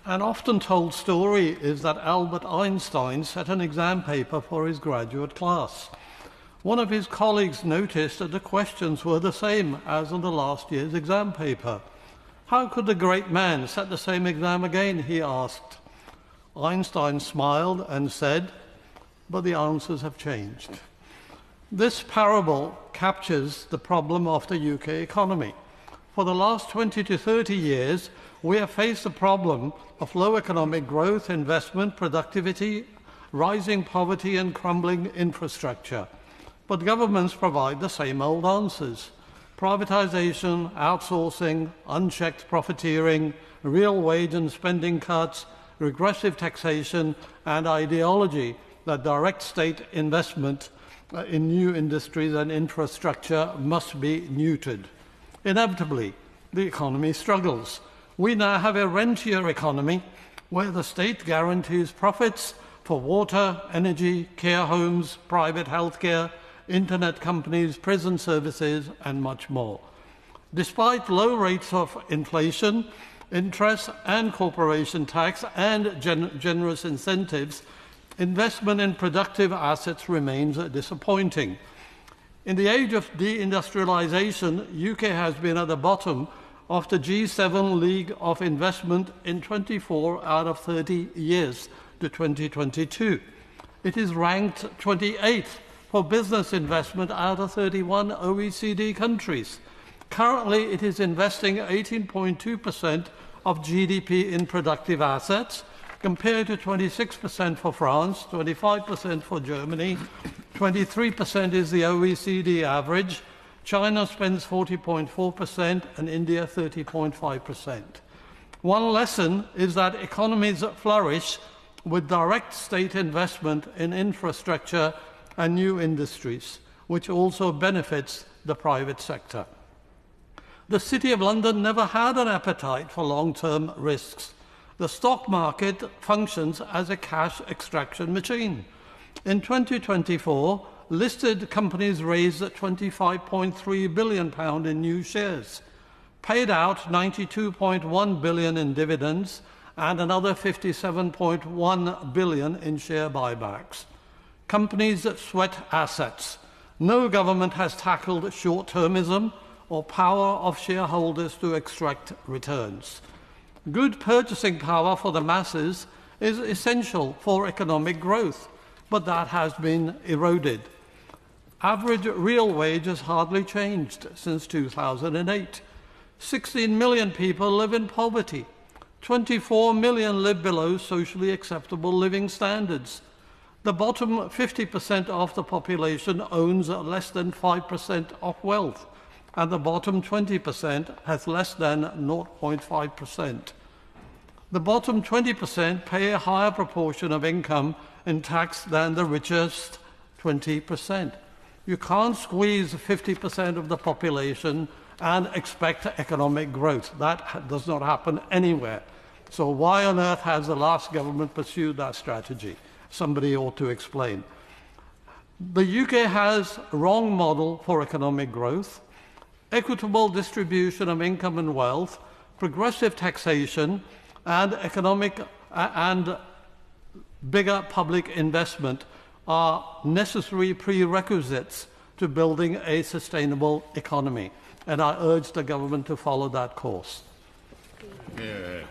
An often told story is that Albert Einstein set an exam paper for his graduate class. One of his colleagues noticed that the questions were the same as on the last year's exam paper. How could the great man set the same exam again, he asked. Einstein smiled and said, but the answers have changed. This parable captures the problem of the UK economy. For the last 20 to 30 years, we have faced the problem of low economic growth, investment, productivity, rising poverty and crumbling infrastructure. But governments provide the same old answers. Privatisation, outsourcing, unchecked profiteering, real wage and spending cuts, regressive taxation, and ideology that direct state investment in new industries and infrastructure must be neutered. Inevitably, the economy struggles. We now have a rentier economy where the state guarantees profits for water, energy, care homes, private healthcare, internet companies, prison services, and much more. Despite low rates of inflation, interest and corporation tax, and generous incentives, investment in productive assets remains disappointing. In the age of deindustrialization, UK has been at the bottom of the G7 League of Investment in 24 out of 30 years to 2022. It is ranked 28th for business investment out of 31 OECD countries. Currently, it is investing 18.2% of GDP in productive assets, compared to 26% for France, 25% for Germany, 23% is the OECD average. China spends 40.4% and India 30.5%. One lesson is that economies flourish with direct state investment in infrastructure and new industries, which also benefits the private sector. The City of London never had an appetite for long-term risks. The stock market functions as a cash extraction machine. In 2024, listed companies raised £25.3 billion in new shares, paid out £92.1 billion in dividends, and another £57.1 billion in share buybacks. Companies sweat assets. No government has tackled short-termism or power of shareholders to extract returns. Good purchasing power for the masses is essential for economic growth, but that has been eroded. Average real wage has hardly changed since 2008. 16 million people live in poverty. 24 million live below socially acceptable living standards. The bottom 50% of the population owns less than 5% of wealth, and the bottom 20% has less than 0.5%. The bottom 20% pay a higher proportion of income in tax than the richest 20%. You can't squeeze 50% of the population and expect economic growth. That does not happen anywhere. So why on earth has the last government pursued that strategy? Somebody ought to explain. The UK has a wrong model for economic growth, equitable distribution of income and wealth, progressive taxation, and economic and bigger public investment are necessary prerequisites to building a sustainable economy. And I urge the government to follow that course. Yeah.